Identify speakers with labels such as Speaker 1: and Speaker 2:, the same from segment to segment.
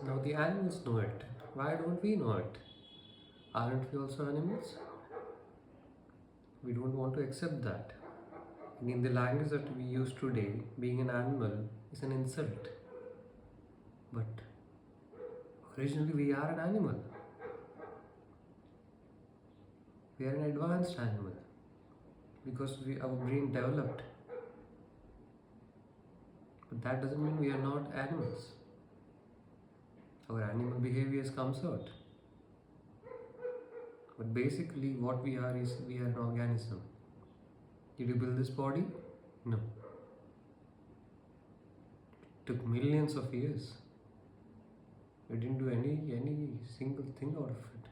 Speaker 1: Now the animals know it. Why don't we know it? Aren't we also animals? We don't want to accept that. And in the language that we use today, being an animal is an insult. But originally we are an animal. We are an advanced animal because our brain developed. But that doesn't mean we are not animals. Our animal behaviors comes out. But basically what we are is we are an organism. Did you build this body? No. It took millions of years. We didn't do any single thing out of it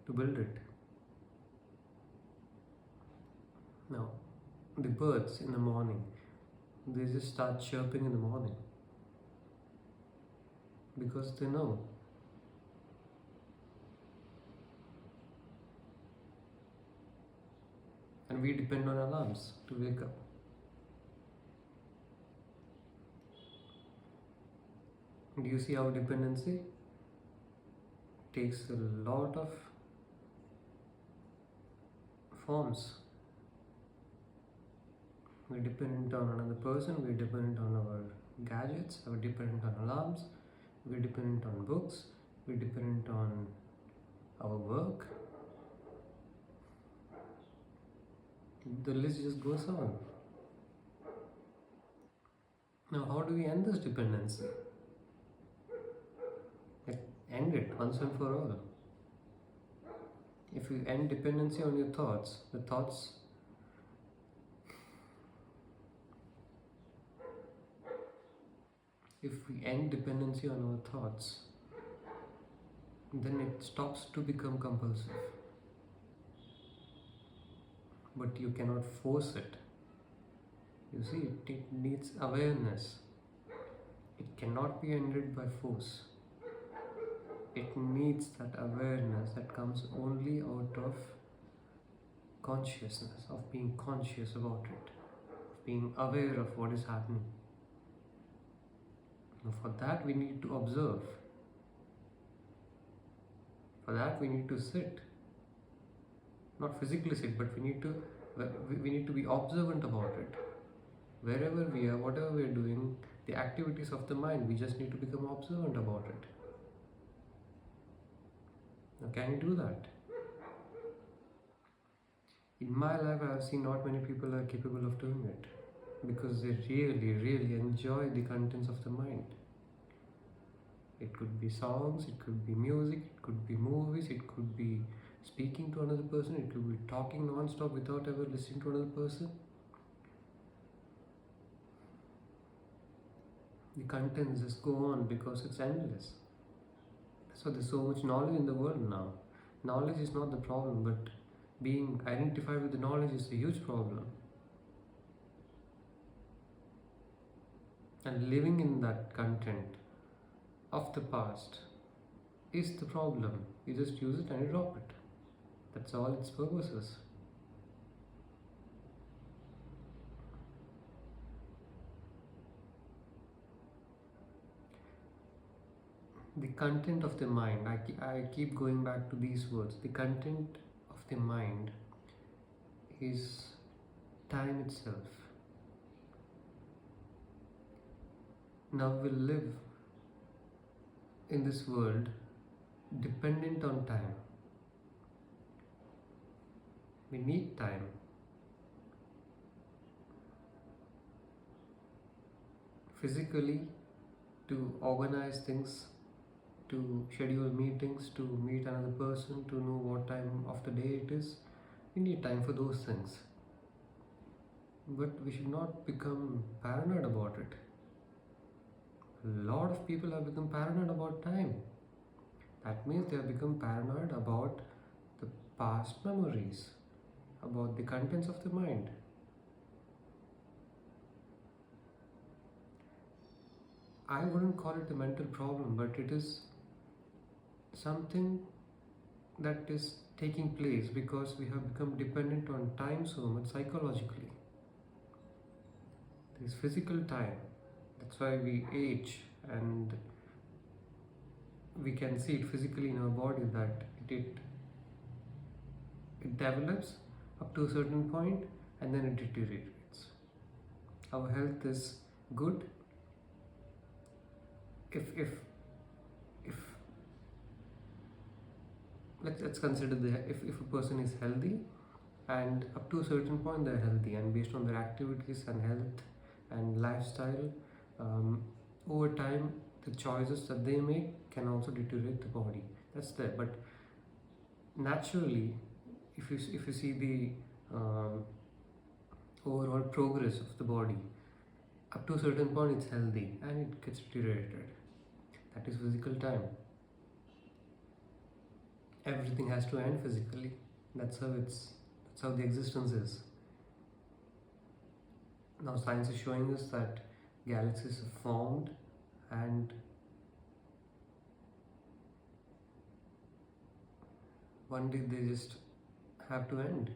Speaker 1: to build it. Now, the birds in the morning, they just start chirping in the morning because they know. And we depend on alarms to wake up. Do you see how dependency takes a lot of forms? We're dependent on another person, we're dependent on our gadgets, we're dependent on alarms, we're dependent on books, we're dependent on our work. The list just goes on. Now, how do we end this dependency? End it once and for all. If you end dependency on your thoughts, if we end dependency on our thoughts, then it stops to become compulsive. But you cannot force it. You see, it needs awareness. It cannot be ended by force. It needs that awareness that comes only out of consciousness, of being conscious about it, of being aware of what is happening. Now, for that we need to observe. For that we need to sit. Not physically sit, but we need to be observant about it. Wherever we are, whatever we are doing, the activities of the mind, we just need to become observant about it. Now, can you do that? In my life, I have seen not many people are capable of doing it because they really enjoy the contents of the mind. It could be songs, it could be music, it could be movies, it could be speaking to another person, it could be talking non-stop without ever listening to another person. The contents just go on because it's endless. So there's so much knowledge in the world now. Knowledge is not the problem, but being identified with the knowledge is a huge problem. And living in that content of the past is the problem. You just use it and you drop it. That's all its purpose is. The content of the mind, I keep going back to these words. The content of the mind is time itself. Now we live in this world dependent on time. We need time. Physically, to organize things, to schedule meetings, to meet another person, to know what time of the day it is. We need time for those things. But we should not become paranoid about it. A lot of people have become paranoid about time. That means they have become paranoid about the past memories, about the contents of the mind. I wouldn't call it a mental problem, but it is something that is taking place because we have become dependent on time so much psychologically. There is physical time. That's why we age and we can see it physically in our body that it develops up to a certain point and then it deteriorates. Our health is good if let's consider if a person is healthy and up to a certain point they're healthy, and based on their activities and health and lifestyle, over time the choices that they make can also deteriorate the body. That's there. But naturally, if you see the overall progress of the body, up to a certain point it's healthy and it gets deteriorated. That is physical time. Everything has to end physically. That's how the existence is. Now science is showing us that galaxies are formed and one day they just have to end.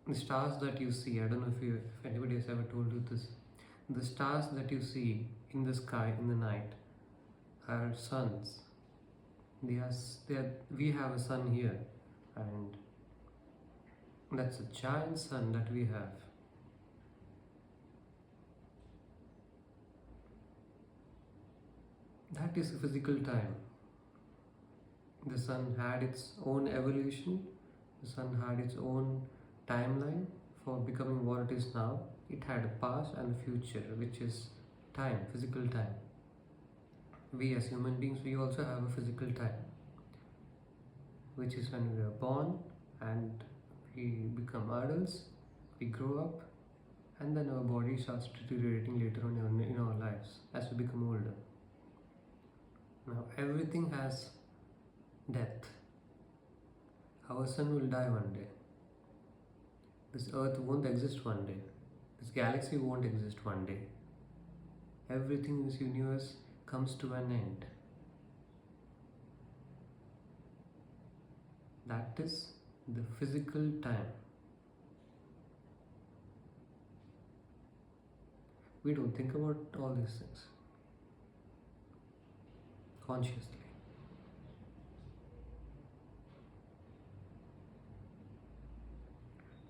Speaker 1: The stars that you see, I don't know if anybody has ever told you this, the stars that you see in the sky in the night are suns. We have a sun here, and that's a giant sun that we have. That is a physical time. The sun had its own evolution, the sun had its own timeline for becoming what it is now. It had a past and a future, which is time, physical time. We as human beings, we also have a physical time, which is when we are born and we become adults, we grow up, and then our body starts deteriorating later on in our lives as we become older. Now everything has death. Our sun will die one day. This earth won't exist one day. This galaxy won't exist one day. Everything in this universe comes to an end. That is the physical time. We don't think about all these things consciously.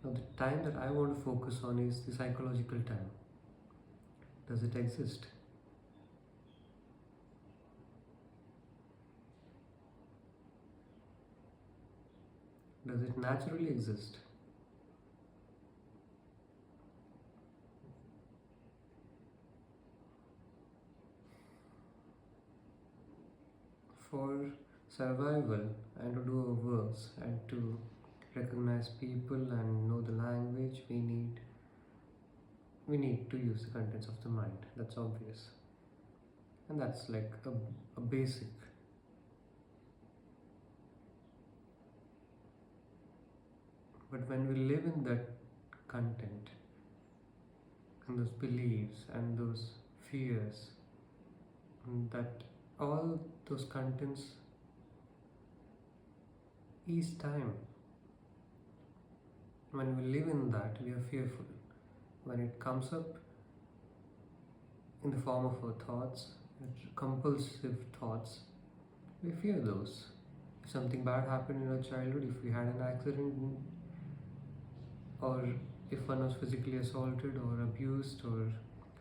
Speaker 1: Now the time that I want to focus on is the psychological time. Does it exist? Does it naturally exist? For survival and to do our works and to recognize people and know the language, we need to use the contents of the mind. That's obvious. And that's like a basic. But when we live in that content and those beliefs and those fears, and that all those contents each time, when we live in that, we are fearful. When it comes up in the form of our thoughts, compulsive thoughts, we fear those. If something bad happened in our childhood, if we had an accident, or if one was physically assaulted or abused, or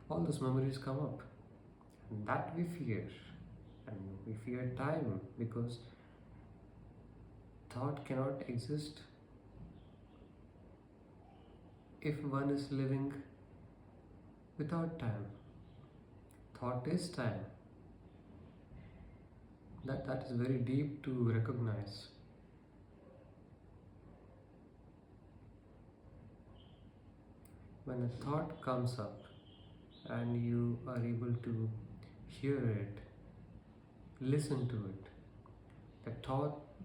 Speaker 1: all those memories come up, and that we fear. And we fear time because thought cannot exist if one is living without time. Thought is time. That is very deep to recognize. When a thought comes up and you are able to hear it, listen to it,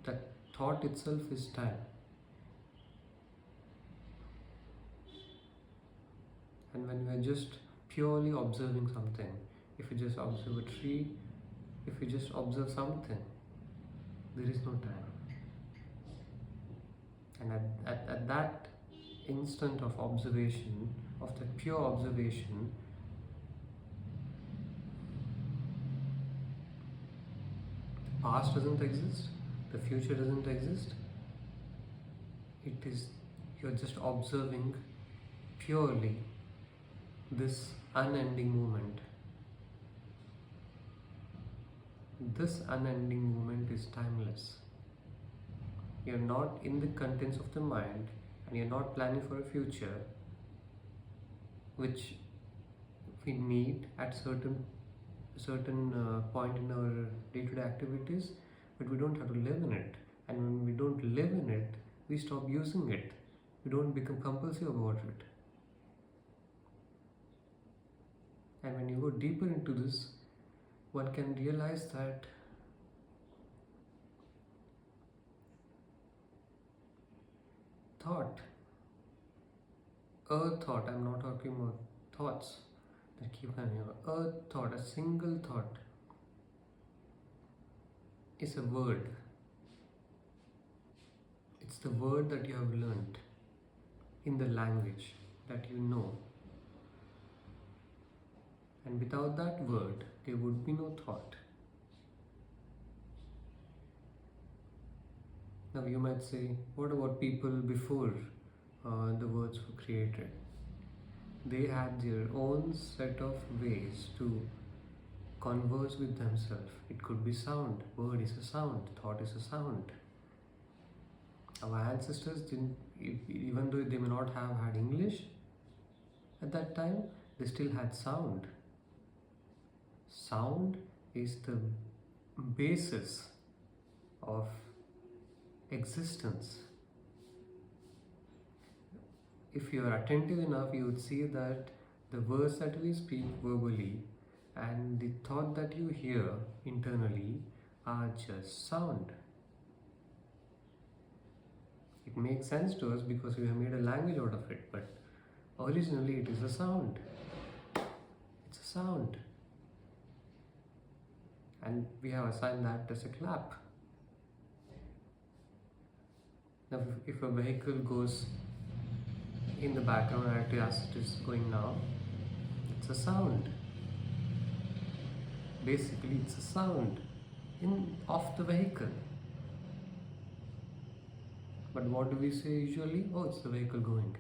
Speaker 1: that thought itself is time. And when we are just purely observing something, if you just observe a tree, if you just observe something, there is no time. And at that instant of observation, of that pure observation, past doesn't exist, the future doesn't exist. It is, you're just observing purely this unending moment. This unending moment is timeless. You're not in the contents of the mind, and you're not planning for a future which we need at certain point in our day-to-day activities, but we don't have to live in it. And when we don't live in it, we stop using it. We don't become compulsive about it. And when you go deeper into this, one can realize that thought, a thought, I'm not talking about thoughts that keep coming up. A thought, a single thought is a word. It's the word that you have learned in the language that you know. And without that word, there would be no thought. Now you might say, what about people before the words were created? They had their own set of ways to converse with themselves. It could be sound. Word is a sound. Thought is a sound. Our ancestors didn't, even though they may not have had English at that time, they still had sound. Sound is the basis of existence. If you are attentive enough, you would see that the words that we speak verbally and the thought that you hear internally are just sound. It makes sense to us because we have made a language out of it, but originally it is a sound. It's a sound. And we have assigned that as a clap. Now, if a vehicle goes in the background as it is going now, it's a sound. Basically, it's a sound of the vehicle. But what do we say usually? Oh, it's the vehicle going.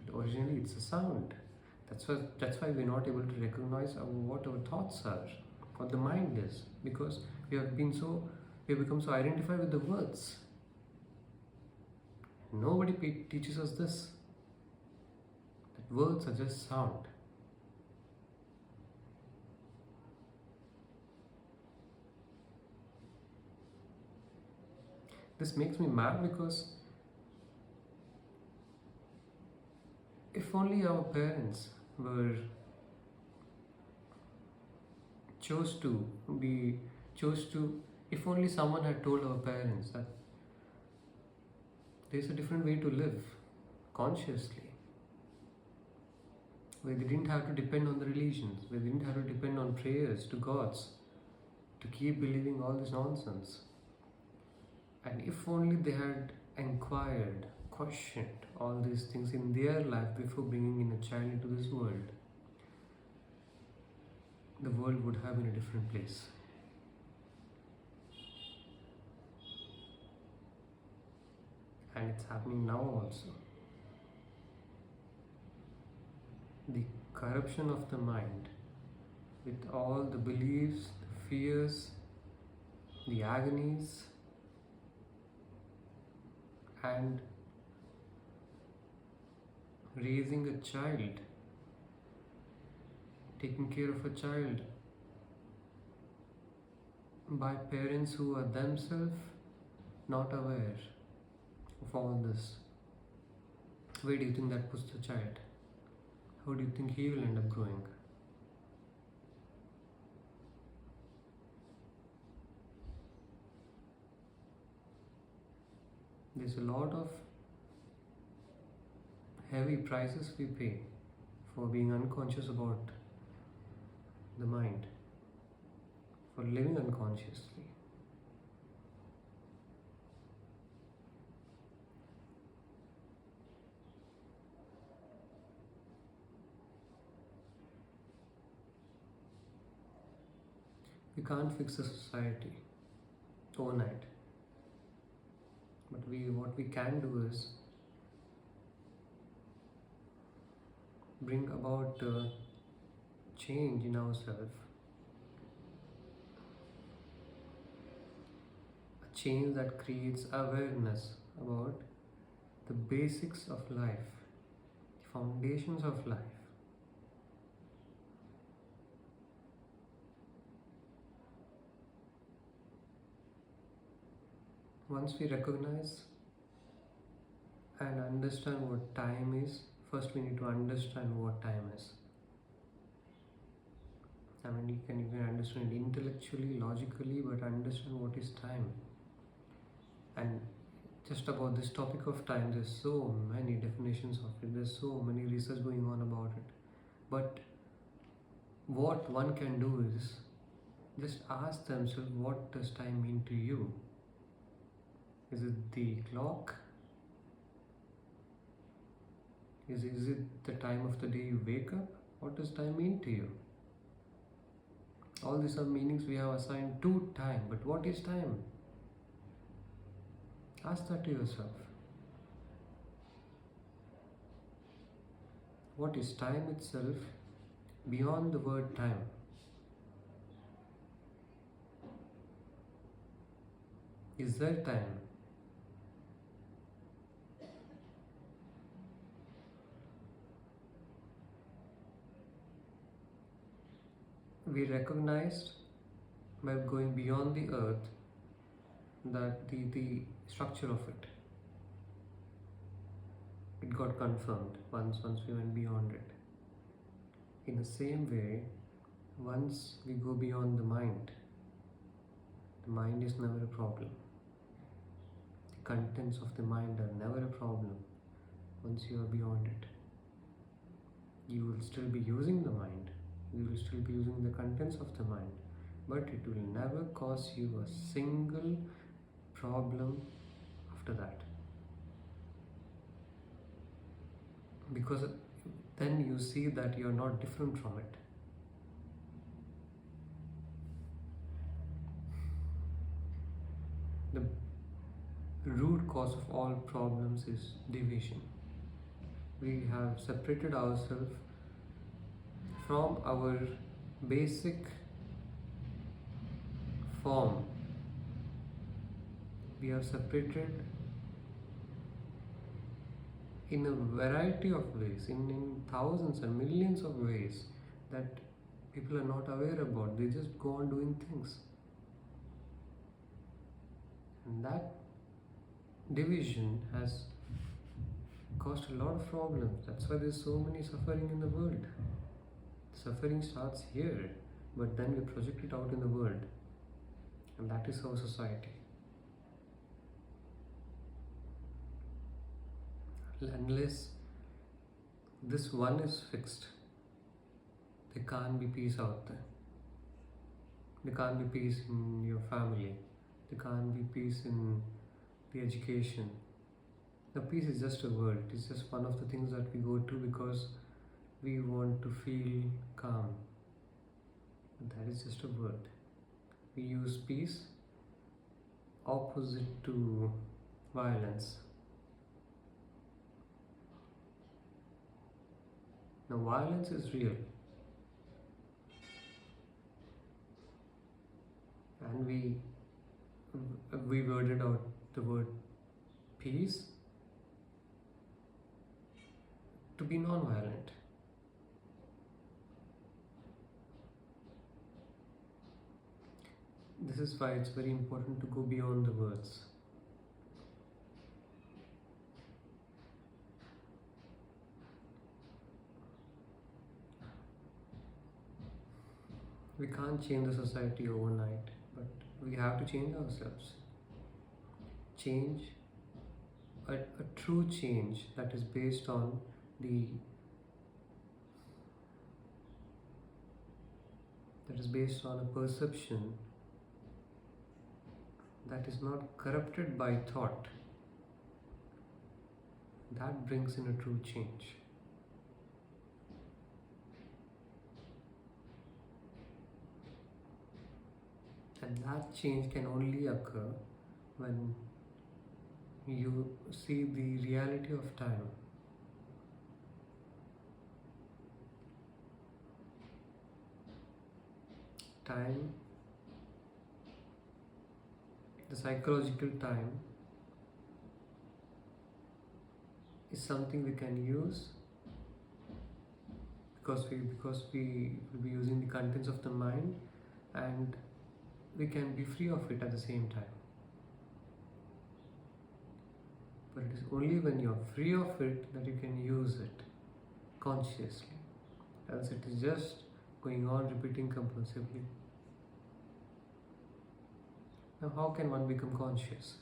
Speaker 1: But originally, it's a sound. That's why we're not able to recognize what our thoughts are, what the mind is, because we have become so identified with the words. Nobody teaches us this. That words are just sound. This makes me mad because if only our parents chose to, if only someone had told our parents that there's a different way to live consciously, where they didn't have to depend on the religions, where they didn't have to depend on prayers to gods to keep believing all this nonsense. And if only they had inquired, questioned all these things in their life before bringing in a child into this world, the world would have been a different place. And it's happening now also. The corruption of the mind with all the beliefs, the fears, the agonies, and raising a child, taking care of a child by parents who are themselves not aware of all this. Where do you think that puts the child? How do you think he will end up growing? There's a lot of heavy prices we pay for being unconscious about the mind, for living unconsciously. We can't fix a society. overnight. But what we can do is bring about change in ourselves, a change that creates awareness about the basics of life, the foundations of life. Once we recognize and understand what time is, first we need to understand what time is. I mean, you can understand it intellectually, logically, but understand what is time. And just about this topic of time, there's so many definitions of it, there's so many research going on about it. But what one can do is just ask themselves, what does time mean to you? Is it the clock? Is it the time of the day you wake up? What does time mean to you? All these are meanings we have assigned to time, but what is time? Ask that to yourself. What is time itself beyond the word time? Is there time? We recognized by going beyond the earth that the structure of it got confirmed once we went beyond it. In the same way, once we go beyond the mind is never a problem. The contents of the mind are never a problem once you are beyond it. You will still be using the mind, you will still be using the contents of the mind, but it will never cause you a single problem after that. Because then you see that you are not different from it. The root cause of all problems is division. We have separated ourselves from our basic form. We are separated in a variety of ways, in thousands and millions of ways that people are not aware about. They just go on doing things. And that division has caused a lot of problems. That's why there's so many suffering in the world. Suffering starts here, but then we project it out in the world. And that is our society. Unless this one is fixed, there can't be peace out there. There can't be peace in your family. There can't be peace in the education. The peace is just a word. It's just one of the things that we go to because we want to feel calm. But that is just a word. We use peace opposite to violence. Now, violence is real. And we worded out the word peace to be non-violent. This is why it's very important to go beyond the words. We can't change the society overnight, but we have to change ourselves. Change, a true change that is based on a perception that is not corrupted by thought. That brings in a true change. And that change can only occur when you see the reality of time. Time, the psychological time, is something we can use because we will be using the contents of the mind, and we can be free of it at the same time. But it is only when you're free of it that you can use it consciously. Else it is just going on repeating compulsively. Now, how can one become conscious?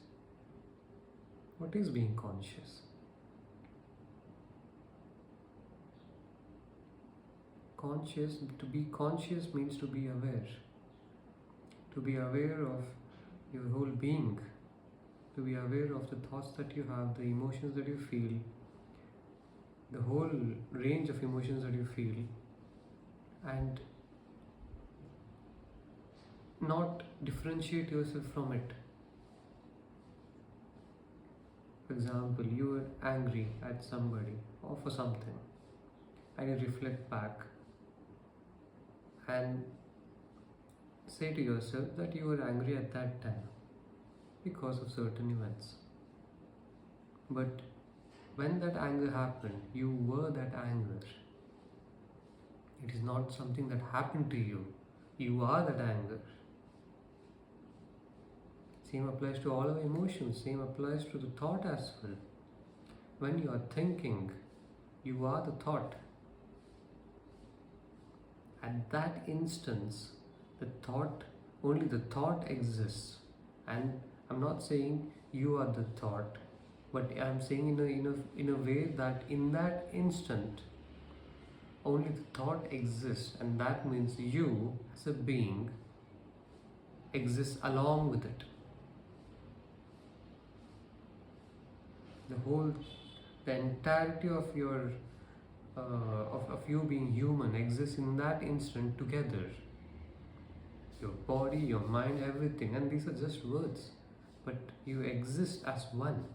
Speaker 1: What is being conscious? To be conscious means to be aware. To be aware of your whole being. To be aware of the thoughts that you have, the emotions that you feel, the whole range of emotions that you feel, and not differentiate yourself from it. For example, you are angry at somebody or for something, and you reflect back and say to yourself that you were angry at that time because of certain events. But when that anger happened, you were that anger. It is not something that happened to you. You are that anger. Same applies to all our emotions. Same applies to the thought as well. When you are thinking, you are the thought. At that instance, only the thought exists. And I'm not saying you are the thought, but I'm saying in a way that in that instant, only the thought exists, and that means you as a being exists along with it. The entirety of your of you being human exists in that instant together. Your body, your mind, everything, and these are just words, but you exist as one.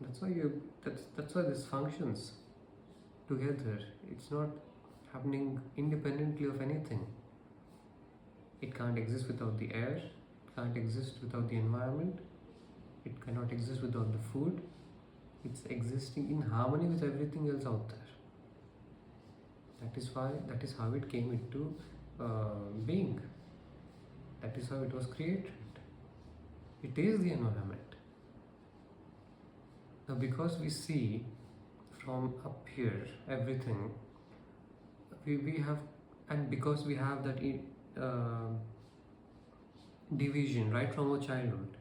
Speaker 1: That's why this functions together. It's not happening independently of anything. It can't exist without the air, it can't exist without the environment, it cannot exist without the food. It's existing in harmony with everything else out there. That is how it came into being. That is how it was created. It is the environment. Now, because we see from up here everything, we have, and because we have that division right from our childhood,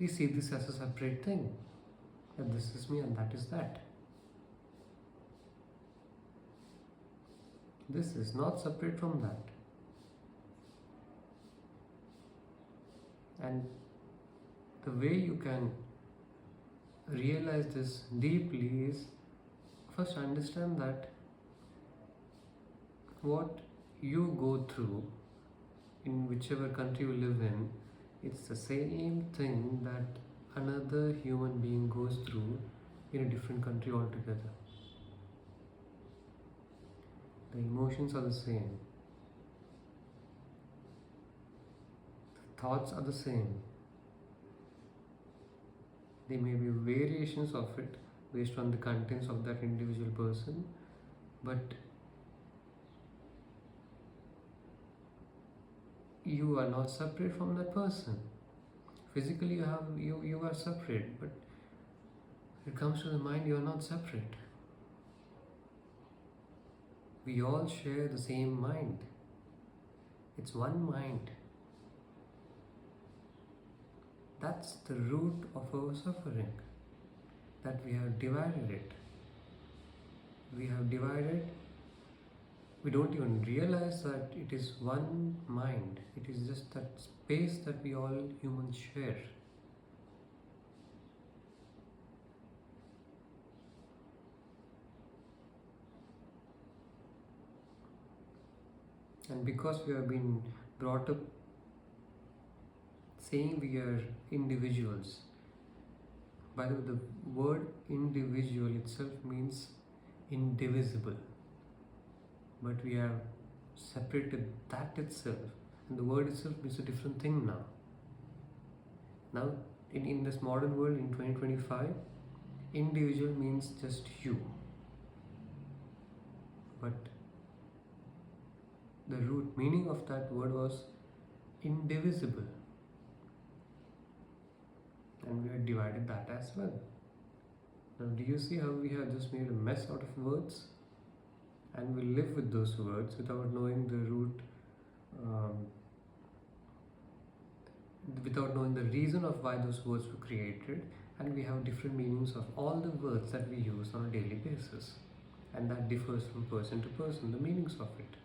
Speaker 1: we see this as a separate thing. That this is me and that is that. This is not separate from that. And the way you can realize this deeply is first understand that what you go through in whichever country you live in, it's the same thing that another human being goes through in a different country altogether. The emotions are the same. The thoughts are the same. There may be variations of it based on the contents of that individual person, but you are not separate from that person. Physically you are separate, but when it comes to the mind, you are not separate. We all share the same mind. It's one mind. That's the root of our suffering, that we have divided it. We have divided. We don't even realize that it is one mind. It is just that space that we all humans share. And because we have been brought up saying we are individuals, by the way, the word individual itself means indivisible, but we have separated that itself, and the word itself means a different thing now. Now, in this modern world in 2025, individual means just you, but the root meaning of that word was indivisible, and we have divided that as well. Now, do you see how we have just made a mess out of words? And we live with those words without knowing the root, um, without knowing the reason of why those words were created, and we have different meanings of all the words that we use on a daily basis, and that differs from person to person, the meanings of it.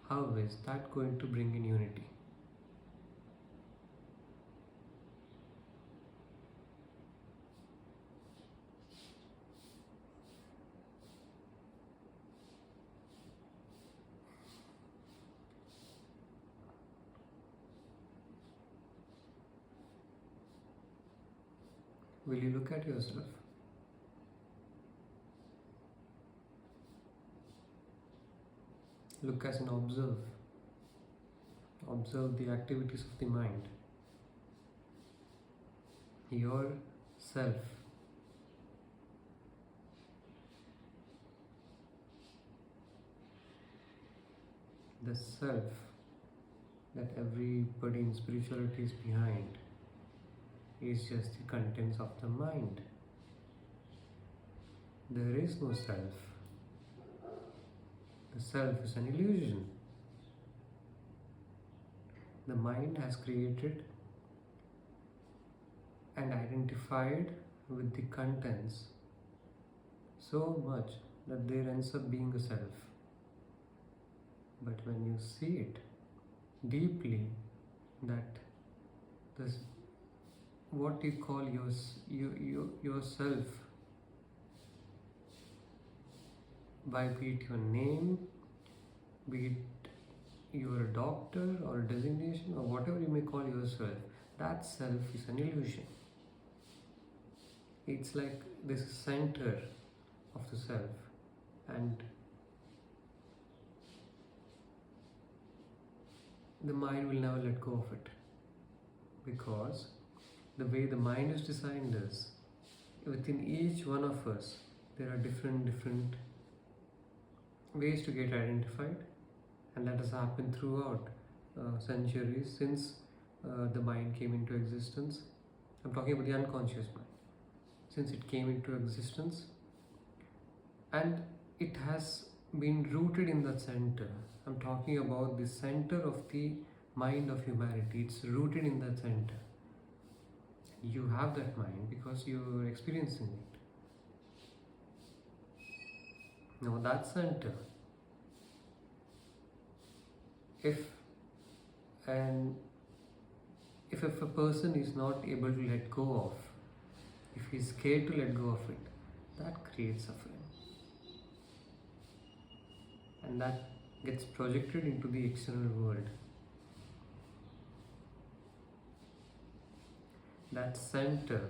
Speaker 1: How is that going to bring in unity? Will you look at yourself? Look as an observe. Observe the activities of the mind. Yourself. The self that everybody in spirituality is behind is just the contents of the mind. There is no self. The self is an illusion. The mind has created and identified with the contents so much that there ends up being a self. But when you see it deeply, that this what you call yourself, by be it your name, be it you're a doctor or a designation or whatever you may call yourself, that self is an illusion. It's like this center of the self, and the mind will never let go of it, because the way the mind is designed is, within each one of us there are different ways to get identified, and that has happened throughout centuries since the mind came into existence. I'm talking about the unconscious mind. Since it came into existence, and it has been rooted in that center. I'm talking about the center of the mind of humanity. It's rooted in that center. You have that mind because you're experiencing it. Now that center, if a person is not able to let go of, if he's scared to let go of it, that creates suffering. And that gets projected into the external world. That center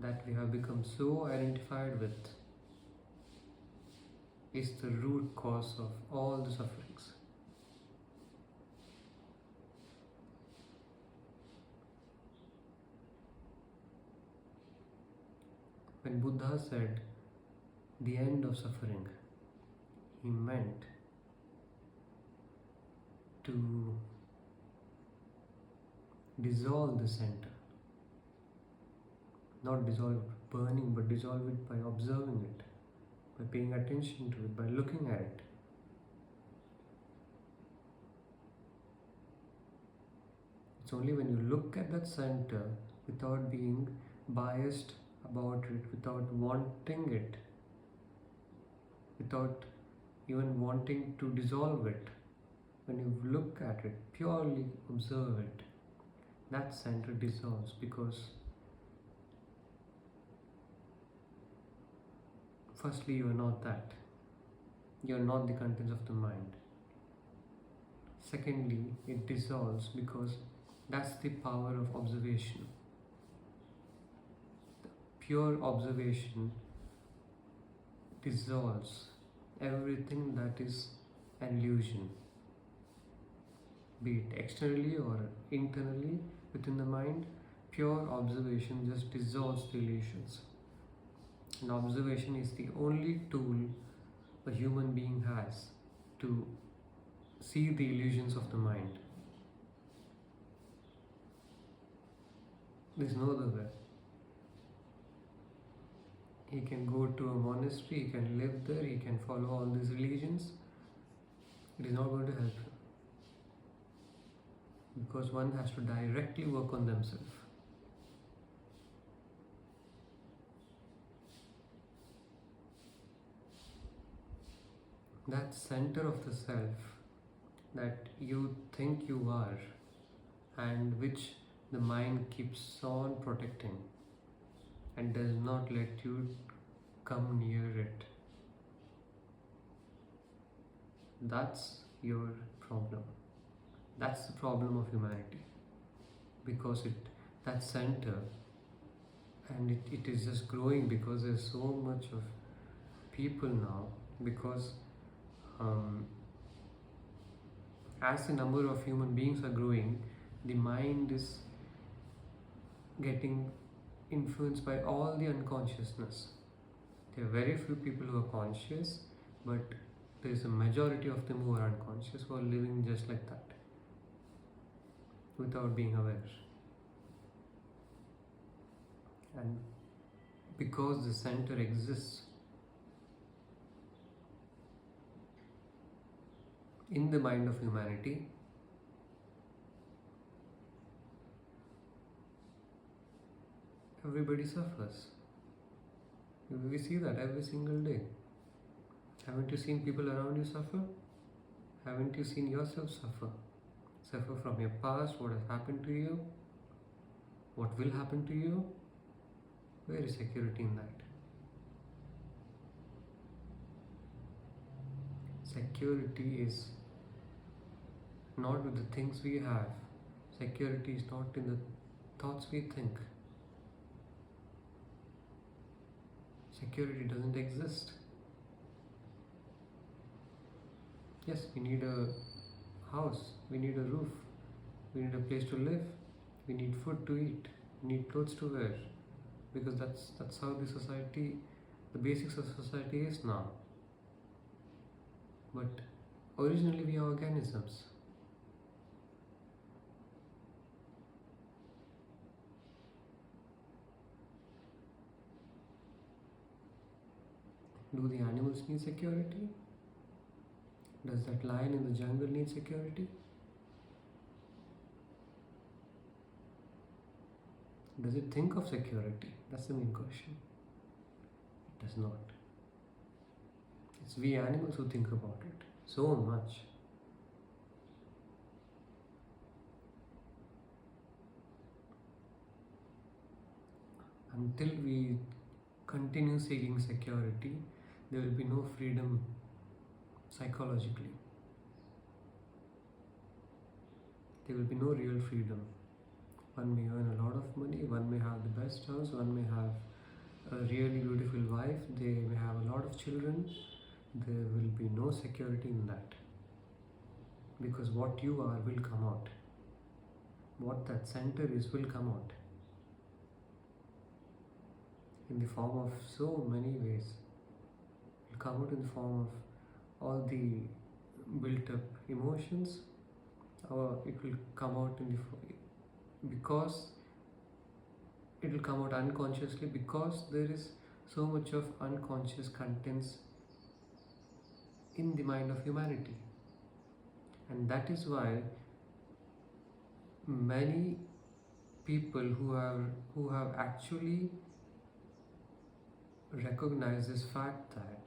Speaker 1: that we have become so identified with is the root cause of all the sufferings. When Buddha said the end of suffering, he meant to dissolve the center. Not dissolve it burning, but dissolve it by observing it, by paying attention to it, by looking at it. It's only when you look at that center without being biased about it, without wanting it, without even wanting to dissolve it, when you look at it, purely observe it, that center dissolves, because firstly, you are not that. You are not the contents of the mind. Secondly, it dissolves because that's the power of observation. Pure observation dissolves everything that is an illusion, be it externally or internally within the mind. Pure observation just dissolves the illusions. And observation is the only tool a human being has to see the illusions of the mind. There's no other way. He can go to a monastery, he can live there, he can follow all these religions. It is not going to help him. Because one has to directly work on themselves. That center of the self that you think you are and which the mind keeps on protecting and does not let you come near it. That's your problem. That's the problem of humanity. Because that center, and it is just growing because there's so much of people now, because as the number of human beings are growing, the mind is getting influenced by all the unconsciousness. There are very few people who are conscious, but there is a majority of them who are unconscious, who are living just like that, without being aware. And because the center exists in the mind of humanity, everybody suffers. We see that every single day. Haven't you seen people around you suffer? Haven't you seen yourself suffer? Suffer from your past, what has happened to you, what will happen to you. Where is security in that? Security is not with the things we have. Security is not in the thoughts we think. Security doesn't exist. Yes, we need a house, we need a roof, we need a place to live, we need food to eat, we need clothes to wear, because that's how the basics of society is now. But originally we are organisms. Do the animals need security? Does that lion in the jungle need security? Does it think of security? That's the main question. It does not. It's we animals who think about it so much. Until we continue seeking security, there will be no freedom psychologically. There will be no real freedom. One may earn a lot of money, one may have the best house, one may have a really beautiful wife, they may have a lot of children. There will be no security in that. Because what you are will come out. What that center is will come out. In the form of so many ways. It will come out in the form of all the built up emotions, or it will come out because it will come out unconsciously, because there is so much of unconscious contents in the mind of humanity. And that is why many people who have actually recognized this fact that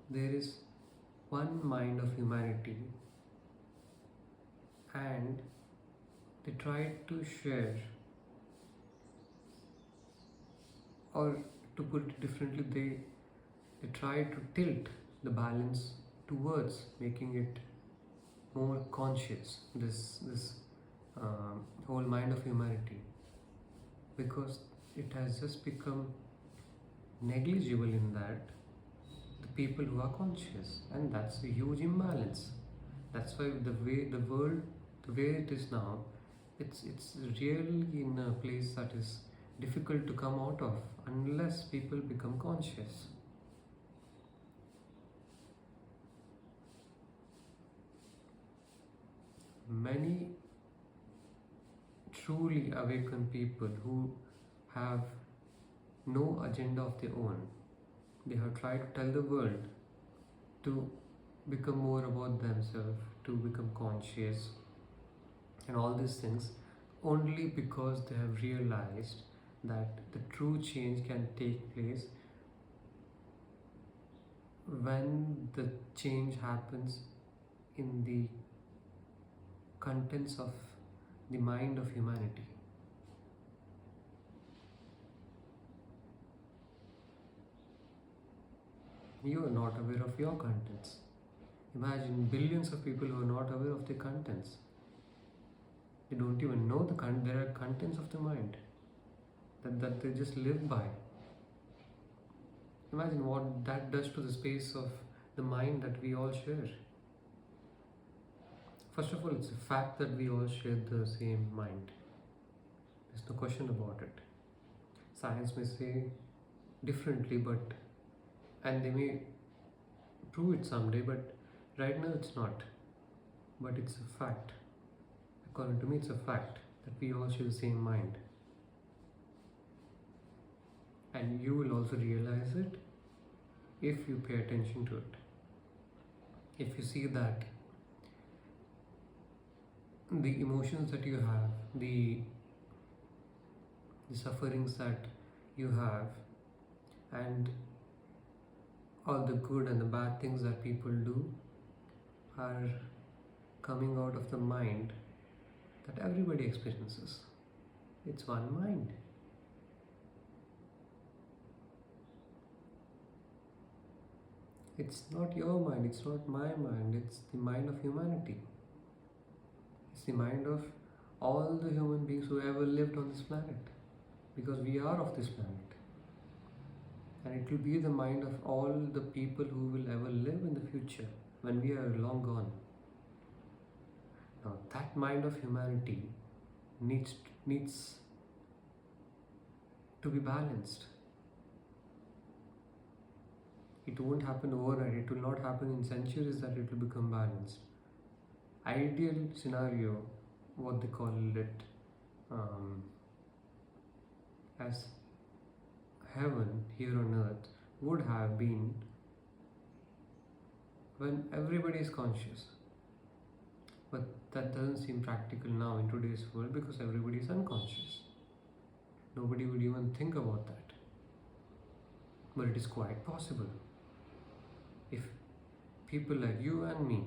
Speaker 1: there is one mind of humanity, and they try to share, or to put it differently, they try to tilt the balance towards making it more conscious, this whole mind of humanity, because it has just become negligible in that the people who are conscious, and that's a huge imbalance. That's why the world, the way it is now, it's really in a place that is difficult to come out of unless people become conscious. Many truly awakened people who have no agenda of their own, they have tried to tell the world to become more about themselves, to become conscious, and all these things, only because they have realized that the true change can take place when the change happens in the contents of the mind of humanity. You are not aware of your contents. Imagine billions of people who are not aware of their contents. They don't even know there are contents of the mind that they just live by. Imagine what that does to the space of the mind that we all share. First of all, it's a fact that we all share the same mind. There's no question about it. Science may say differently, and they may prove it someday, but right now it's not. But it's a fact. According to me, it's a fact that we all share the same mind. And you will also realize it if you pay attention to it. If you see that the emotions that you have, the sufferings that you have, and all the good and the bad things that people do are coming out of the mind that everybody experiences. It's one mind. It's not your mind, it's not my mind, it's the mind of humanity. It's the mind of all the human beings who ever lived on this planet, because we are of this planet. And it will be the mind of all the people who will ever live in the future when we are long gone. Now, that mind of humanity needs to be balanced. It won't happen overnight. It will not happen in centuries that it will become balanced. Ideal scenario, what they call it, as heaven here on earth, would have been when everybody is conscious. But that doesn't seem practical now in today's world because everybody is unconscious. Nobody would even think about that. But it is quite possible. If people like you and me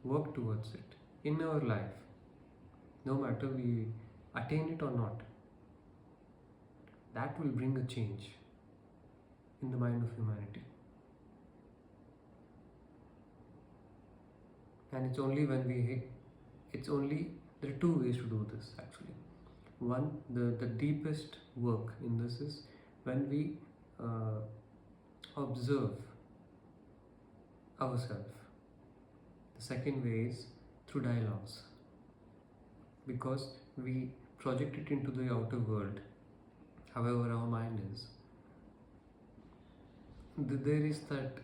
Speaker 1: work towards it in our life, no matter we attain it or not, that will bring a change in the mind of humanity. And it's only there are two ways to do this actually. One, the deepest work in this is when we observe ourselves. The second way is through dialogues, because we project it into the outer world, however our mind is. There is that,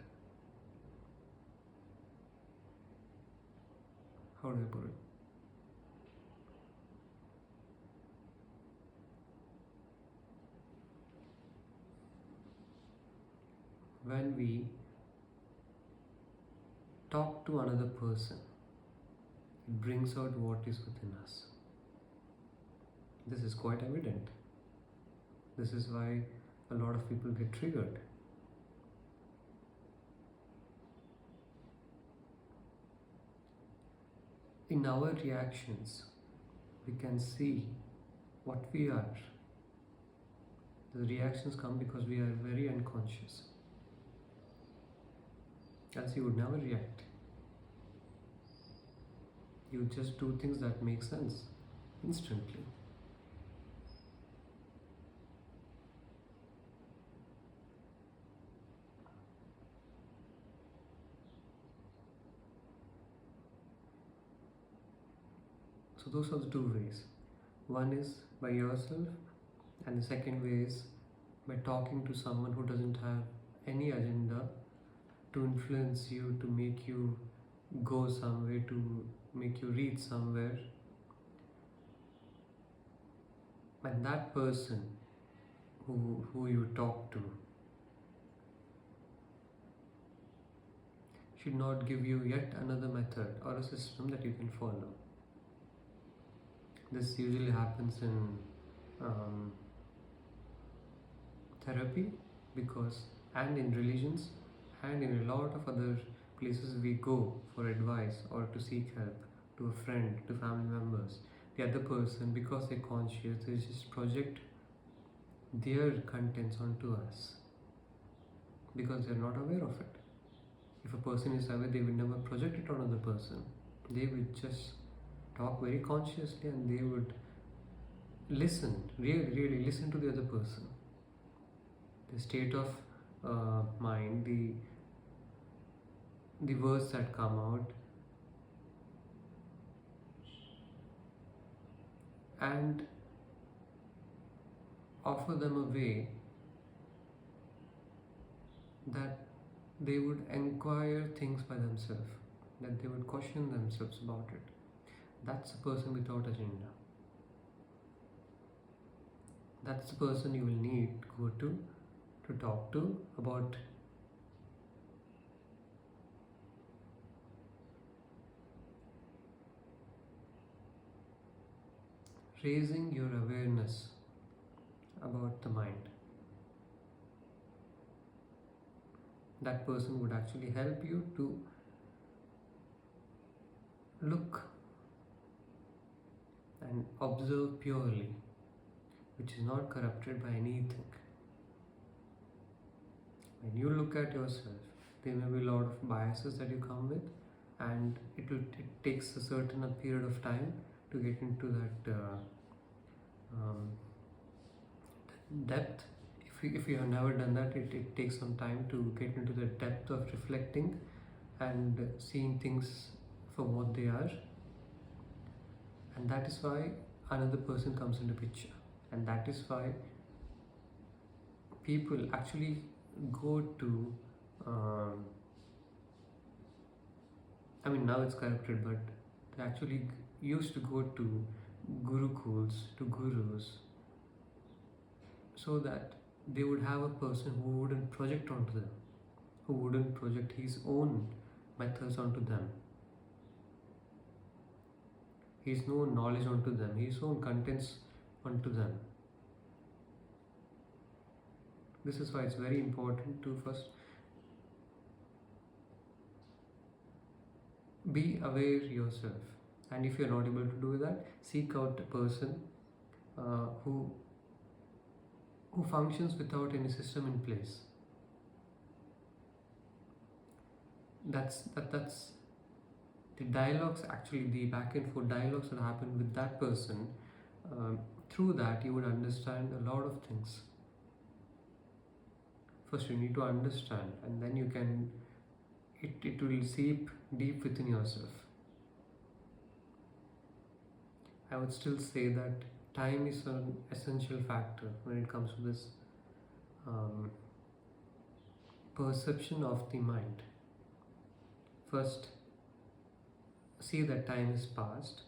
Speaker 1: how do I put it? When we talk to another person, it brings out what is within us. This is quite evident. This is why a lot of people get triggered. In our reactions, we can see what we are. The reactions come because we are very unconscious. Else you would never react. You just do things that make sense instantly. So those are the two ways. One is by yourself, and the second way is by talking to someone who doesn't have any agenda to influence you, to make you go somewhere, to make you reach somewhere. And that person who you talk to should not give you yet another method or a system that you can follow. This usually happens in therapy, because, and in religions, and in a lot of other places we go for advice or to seek help, to a friend, to family members. The other person, because they're conscious, they just project their contents onto us because they're not aware of it. If a person is aware, they will never project it on another person. They would just talk very consciously, and they would listen, really listen to the other person. The state of mind, the words that come out, and offer them a way that they would inquire things by themselves, that they would question themselves about it. That's a person without agenda. That's the person you will need to go to talk to about raising your awareness about the mind. That person would actually help you to look and observe purely, which is not corrupted by anything. When you look at yourself, there may be a lot of biases that you come with, and it takes a certain period of time to get into that depth. If you have never done that, it takes some time to get into the depth of reflecting and seeing things for what they are. And that is why another person comes into picture, and that is why people actually go to I mean, now it's corrupted, but they actually used to go to gurukuls, to gurus, so that they would have a person who wouldn't project onto them, who wouldn't project his own methods onto them, his own knowledge onto them, his own contents onto them. This is why it's very important to first be aware yourself, and if you're not able to do that, seek out a person who functions without any system in place. That's the dialogues, actually the back and forth dialogues that happen with that person. Through that you would understand a lot of things. First you need to understand, and then you can it will seep deep within yourself. I would still say that time is an essential factor when it comes to this perception of the mind. First, see that time is past.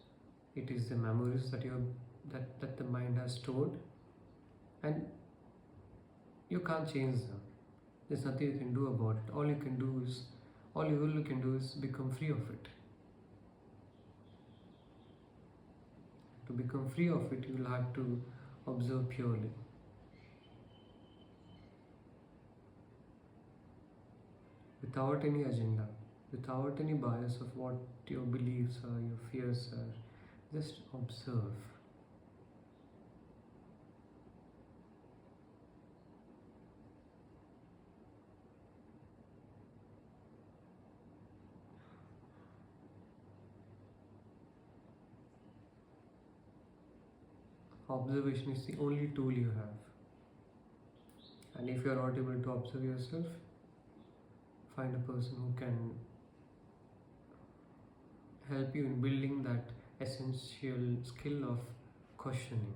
Speaker 1: It is the memories that that the mind has stored, and you can't change them. There's nothing you can do about it. All you can do is become free of it. To become free of it, you will have to observe purely. Without any agenda, without any bias of what your beliefs are, your fears are. Just observe. Observation is the only tool you have. And if you are not able to observe yourself, find a person who can help you in building that essential skill of questioning.